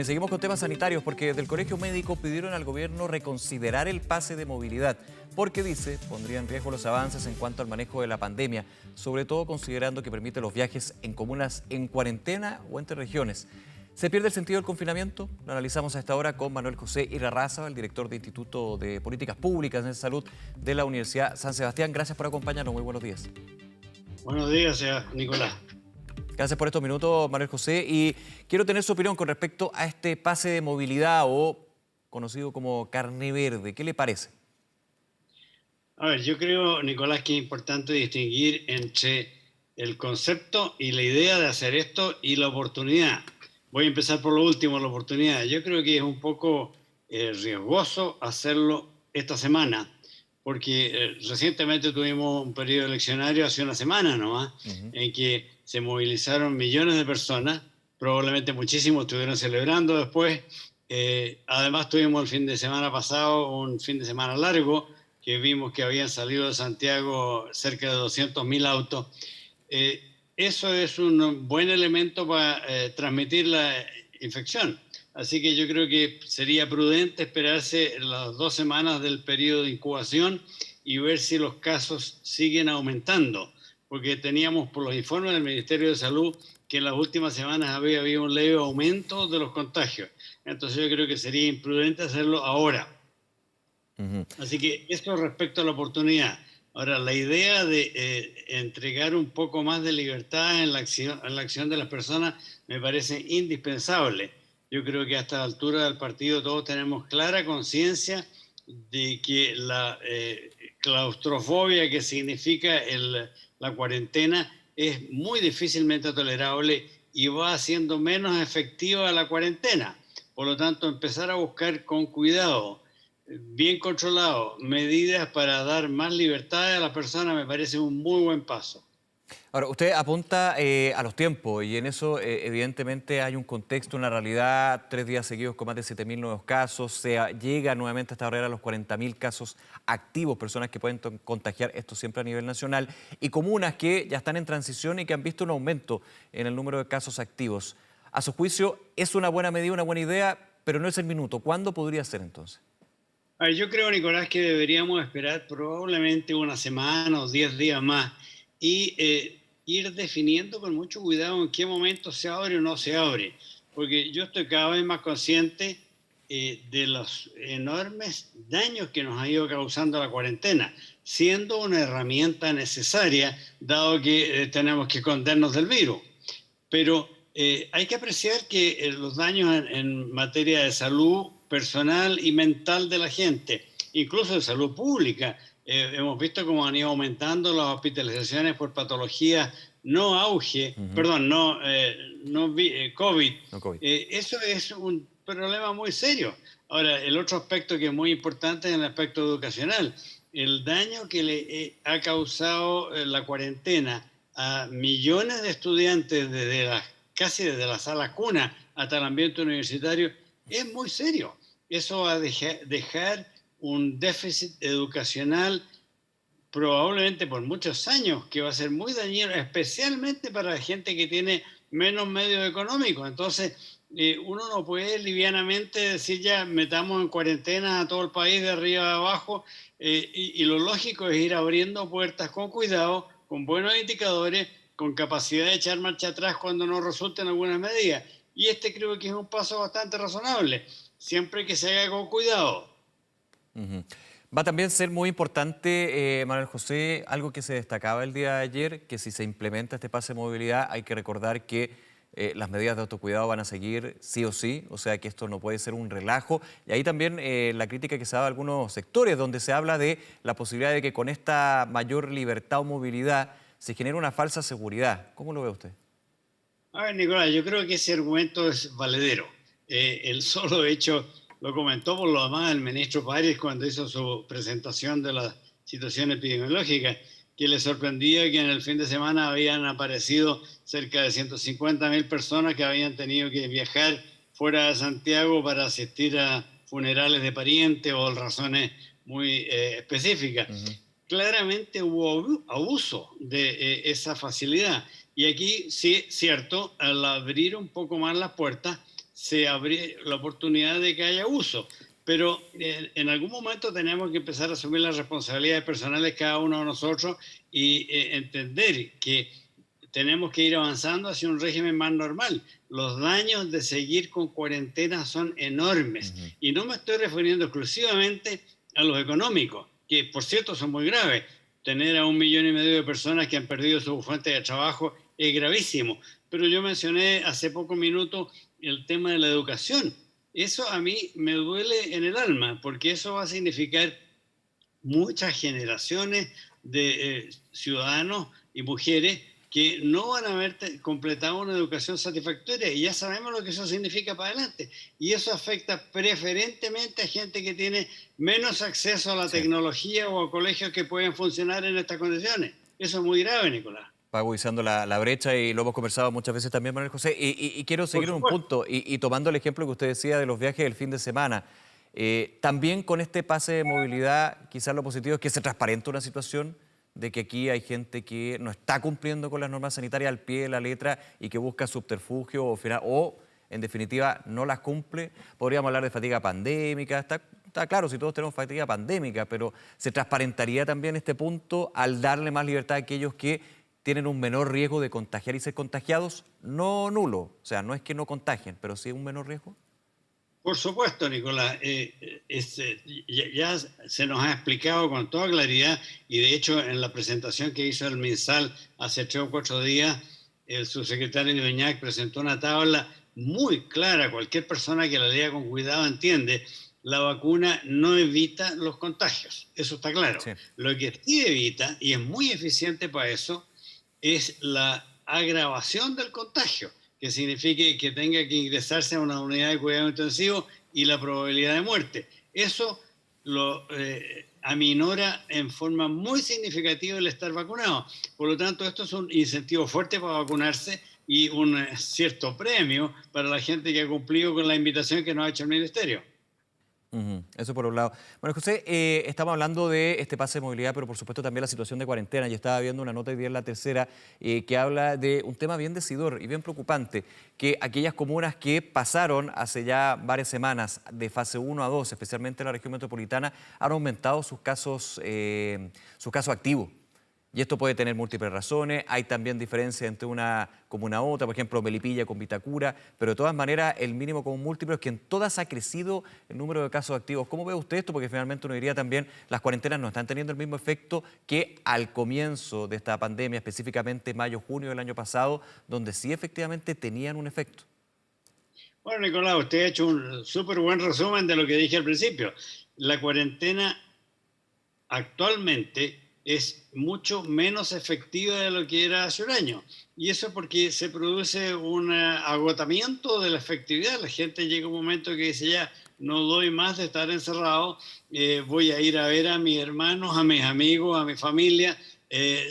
Seguimos con temas sanitarios porque del Colegio Médico pidieron al gobierno reconsiderar el pase de movilidad porque, dice, pondría en riesgo los avances en cuanto al manejo de la pandemia, sobre todo considerando que permite los viajes en comunas en cuarentena o entre regiones. ¿Se pierde el sentido del confinamiento? Lo analizamos a esta hora con Manuel José Irarrázaval, el director de Instituto de Políticas Públicas en Salud de la Universidad San Sebastián. Gracias por acompañarnos. Muy buenos días. Buenos días, Nicolás. Gracias por estos minutos, Manuel José. Y quiero tener su opinión con respecto a este pase de movilidad o conocido como carné verde. ¿Qué le parece? A ver, yo creo, Nicolás, que es importante distinguir entre el concepto y la idea de hacer esto y la oportunidad. Voy a empezar por lo último, la oportunidad. Yo creo que es un poco riesgoso hacerlo esta semana, porque recientemente tuvimos un periodo eleccionario hace una semana nomás, en que se movilizaron millones de personas, probablemente muchísimos estuvieron celebrando después. Además tuvimos el fin de semana pasado un fin de semana largo, que vimos que habían salido de Santiago cerca de 200.000 autos. Eso es un buen elemento para transmitir la infección. Así que yo creo que sería prudente esperarse las 2 semanas del periodo de incubación y ver si los casos siguen aumentando, porque teníamos por los informes del Ministerio de Salud que en las últimas semanas había habido un leve aumento de los contagios. Entonces yo creo que sería imprudente hacerlo ahora. Así que esto respecto a la oportunidad. Ahora, la idea de entregar un poco más de libertad en la acción de las personas me parece indispensable. Yo creo que a esta altura del partido todos tenemos clara conciencia de que la claustrofobia que significa la cuarentena es muy difícilmente tolerable y va haciendo menos efectiva la cuarentena. Por lo tanto, empezar a buscar con cuidado, bien controlado, medidas para dar más libertad a las personas me parece un muy buen paso. Ahora, usted apunta a los tiempos y en eso evidentemente hay un contexto, una realidad, 3 días seguidos con más de 7.000 nuevos casos, llega nuevamente a esta barrera a los 40.000 casos activos, personas que pueden contagiar, esto siempre a nivel nacional, y comunas que ya están en transición y que han visto un aumento en el número de casos activos. A su juicio, ¿es una buena medida, una buena idea, pero no es el minuto? ¿Cuándo podría ser entonces? A ver, yo creo, Nicolás, que deberíamos esperar probablemente una semana o 10 días más y ir definiendo con mucho cuidado en qué momento se abre o no se abre, porque yo estoy cada vez más consciente de los enormes daños que nos ha ido causando la cuarentena, siendo una herramienta necesaria, dado que tenemos que escondernos del virus. Pero hay que apreciar que los daños en materia de salud personal y mental de la gente, incluso de salud pública, hemos visto cómo han ido aumentando las hospitalizaciones por patologías no auge, perdón, COVID. No COVID. Eso es un problema muy serio. Ahora, el otro aspecto que es muy importante es el aspecto educacional. El daño que le ha causado la cuarentena a millones de estudiantes casi desde la sala cuna hasta el ambiente universitario es muy serio. Eso va a dejar un déficit educacional probablemente por muchos años, que va a ser muy dañino, especialmente para la gente que tiene menos medios económicos. Entonces, uno no puede livianamente decir ya metamos en cuarentena a todo el país de arriba a abajo, y lo lógico es ir abriendo puertas con cuidado, con buenos indicadores, con capacidad de echar marcha atrás cuando no resulten algunas medidas. Y este creo que es un paso bastante razonable, siempre que se haga con cuidado. Va a también ser muy importante, Manuel José, algo que se destacaba el día de ayer, que si se implementa este pase de movilidad hay que recordar que las medidas de autocuidado van a seguir sí o sí, o sea que esto no puede ser un relajo. Y ahí también la crítica que se da de algunos sectores, donde se habla de la posibilidad de que con esta mayor libertad o movilidad se genere una falsa seguridad. ¿Cómo lo ve usted? A ver, Nicolás, yo creo que ese argumento es valedero. El solo hecho, lo comentó por lo demás el ministro París cuando hizo su presentación de la situación epidemiológica, que le sorprendía que en el fin de semana habían aparecido cerca de 150.000 personas que habían tenido que viajar fuera de Santiago para asistir a funerales de parientes o razones muy específicas. Claramente hubo abuso de esa facilidad. Y aquí sí, cierto, al abrir un poco más las puertas, se abre la oportunidad de que haya uso. Pero en algún momento tenemos que empezar a asumir las responsabilidades personales cada uno de nosotros y entender que tenemos que ir avanzando hacia un régimen más normal. Los daños de seguir con cuarentena son enormes. Ujú. Y no me estoy refiriendo exclusivamente a los económicos, que por cierto son muy graves. Tener a 1,5 millones de personas que han perdido su fuente de trabajo es gravísimo. Pero yo mencioné hace pocos minutos el tema de la educación. Eso a mí me duele en el alma, porque eso va a significar muchas generaciones de ciudadanos y mujeres que no van a haber completado una educación satisfactoria y ya sabemos lo que eso significa para adelante. Y eso afecta preferentemente a gente que tiene menos acceso a la Sí. tecnología o a colegios que pueden funcionar en estas condiciones. Eso es muy grave, Nicolás. Va agudizando la brecha y lo hemos conversado muchas veces también, Manuel José. Y quiero Por seguir en un supuesto. punto y tomando el ejemplo que usted decía de los viajes del fin de semana. También con este pase de movilidad, quizás lo positivo es que se transparenta una situación de que aquí hay gente que no está cumpliendo con las normas sanitarias al pie de la letra y que busca subterfugio o en definitiva, no las cumple. Podríamos hablar de fatiga pandémica. Está claro si todos tenemos fatiga pandémica, pero se transparentaría también este punto al darle más libertad a aquellos que tienen un menor riesgo de contagiar y ser contagiados, no nulo. O sea, no es que no contagien, pero sí un menor riesgo. Por supuesto, Nicolás. Ya se nos ha explicado con toda claridad y de hecho en la presentación que hizo el MinSal hace 3 o 4 días, el subsecretario Beñac presentó una tabla muy clara. Cualquier persona que la lea con cuidado entiende. La vacuna no evita los contagios, eso está claro. Sí. Lo que sí evita, y es muy eficiente para eso, es la agravación del contagio, que signifique que tenga que ingresarse a una unidad de cuidado intensivo y la probabilidad de muerte. Eso lo aminora en forma muy significativa el estar vacunado. Por lo tanto, esto es un incentivo fuerte para vacunarse y un cierto premio para la gente que ha cumplido con la invitación que nos ha hecho el Ministerio. Ujú. Eso por un lado. Bueno, José, estamos hablando de este pase de movilidad, pero por supuesto también la situación de cuarentena. Yo estaba viendo una nota hoy día en La Tercera que habla de un tema bien decidor y bien preocupante, que aquellas comunas que pasaron hace ya varias semanas de fase 1 a 2, especialmente en la región metropolitana, han aumentado sus casos activos. Y esto puede tener múltiples razones, hay también diferencias entre una comuna u otra, por ejemplo, Melipilla con Vitacura, pero de todas maneras el mínimo común múltiplo es que en todas ha crecido el número de casos activos. ¿Cómo ve usted esto? Porque finalmente uno diría también, las cuarentenas no están teniendo el mismo efecto que al comienzo de esta pandemia, específicamente mayo, junio del año pasado, donde sí efectivamente tenían un efecto. Bueno, Nicolás, usted ha hecho un súper buen resumen de lo que dije al principio. La cuarentena actualmente es mucho menos efectiva de lo que era hace un año. Y eso porque se produce un agotamiento de la efectividad. La gente llega a un momento que dice ya, no doy más de estar encerrado, voy a ir a ver a mis hermanos, a mis amigos, a mi familia,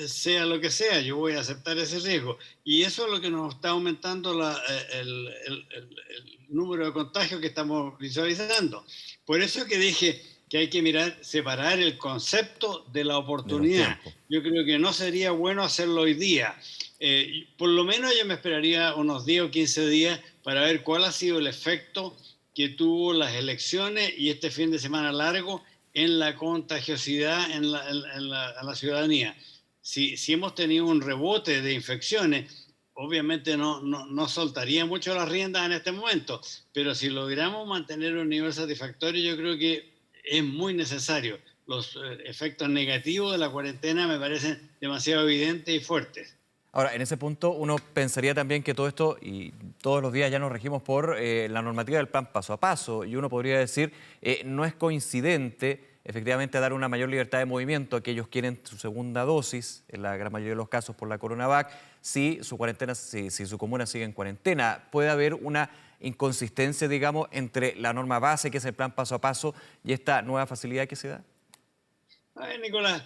sea lo que sea, yo voy a aceptar ese riesgo. Y eso es lo que nos está aumentando el número de contagios que estamos visualizando. Por eso que dije que hay que mirar, separar el concepto de la De los oportunidad. tiempos. Yo creo que no sería bueno hacerlo hoy día. Por lo menos yo me esperaría unos 10 o 15 días para ver cuál ha sido el efecto que tuvo las elecciones y este fin de semana largo en la contagiosidad en la ciudadanía. Si hemos tenido un rebote de infecciones, obviamente no soltaría mucho las riendas en este momento, pero si logramos mantener un nivel satisfactorio, yo creo que es muy necesario. Los efectos negativos de la cuarentena me parecen demasiado evidentes y fuertes. Ahora, en ese punto uno pensaría también que todo esto, y todos los días ya nos regimos por la normativa del plan paso a paso, y uno podría decir, no es coincidente efectivamente dar una mayor libertad de movimiento a aquellos que quieren su segunda dosis, en la gran mayoría de los casos por la CoronaVac, si su cuarentena, si su comuna sigue en cuarentena. Puede haber una inconsistencia, digamos, entre la norma base, que es el plan paso a paso, y esta nueva facilidad que se da. A ver, Nicolás,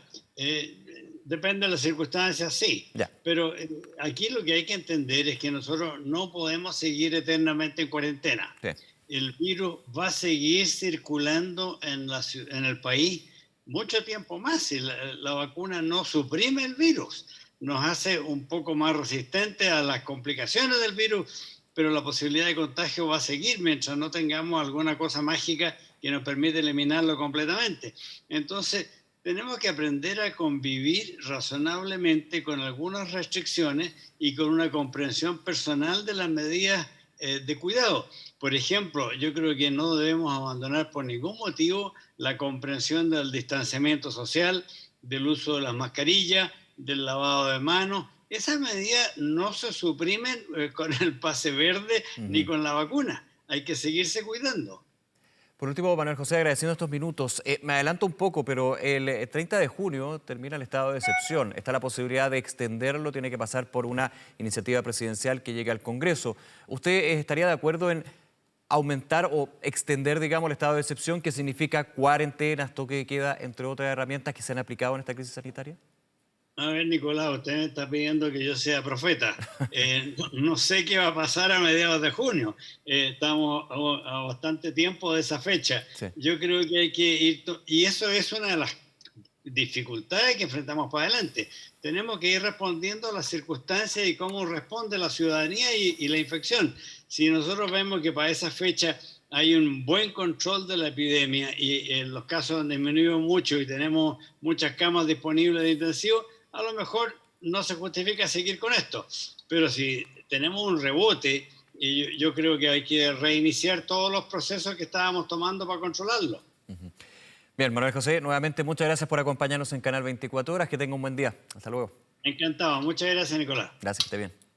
depende de las circunstancias, sí, Ya, pero aquí lo que hay que entender es que nosotros no podemos seguir eternamente en cuarentena. sí. El virus va a seguir circulando en el país mucho tiempo más y la vacuna no suprime el virus, nos hace un poco más resistentes a las complicaciones del virus, pero la posibilidad de contagio va a seguir mientras no tengamos alguna cosa mágica que nos permita eliminarlo completamente. Entonces, tenemos que aprender a convivir razonablemente con algunas restricciones y con una comprensión personal de las medidas de cuidado. Por ejemplo, yo creo que no debemos abandonar por ningún motivo la comprensión del distanciamiento social, del uso de las mascarillas, del lavado de manos. Esas medidas no se suprimen con el pase verde ni con la vacuna. Hay que seguirse cuidando. Por último, Manuel José, agradeciendo estos minutos. Me adelanto un poco, pero el 30 de junio termina el estado de excepción. Está la posibilidad de extenderlo, tiene que pasar por una iniciativa presidencial que llegue al Congreso. ¿Usted estaría de acuerdo en aumentar o extender, digamos, el estado de excepción, que significa cuarentenas, toque de queda, entre otras herramientas que se han aplicado en esta crisis sanitaria? A ver, Nicolás, usted me está pidiendo que yo sea profeta. No sé qué va a pasar a mediados de junio. Estamos a bastante tiempo de esa fecha. Sí. Yo creo que hay que ir... Y eso es una de las dificultades que enfrentamos para adelante. Tenemos que ir respondiendo a las circunstancias y cómo responde la ciudadanía y la infección. Si nosotros vemos que para esa fecha hay un buen control de la epidemia y en los casos han disminuido mucho y tenemos muchas camas disponibles de intensivo, a lo mejor no se justifica seguir con esto. Pero si tenemos un rebote, yo creo que hay que reiniciar todos los procesos que estábamos tomando para controlarlo. Bien, Manuel José, nuevamente muchas gracias por acompañarnos en Canal 24 Horas. Que tenga un buen día. Hasta luego. Encantado. Muchas gracias, Nicolás. Gracias, que esté bien.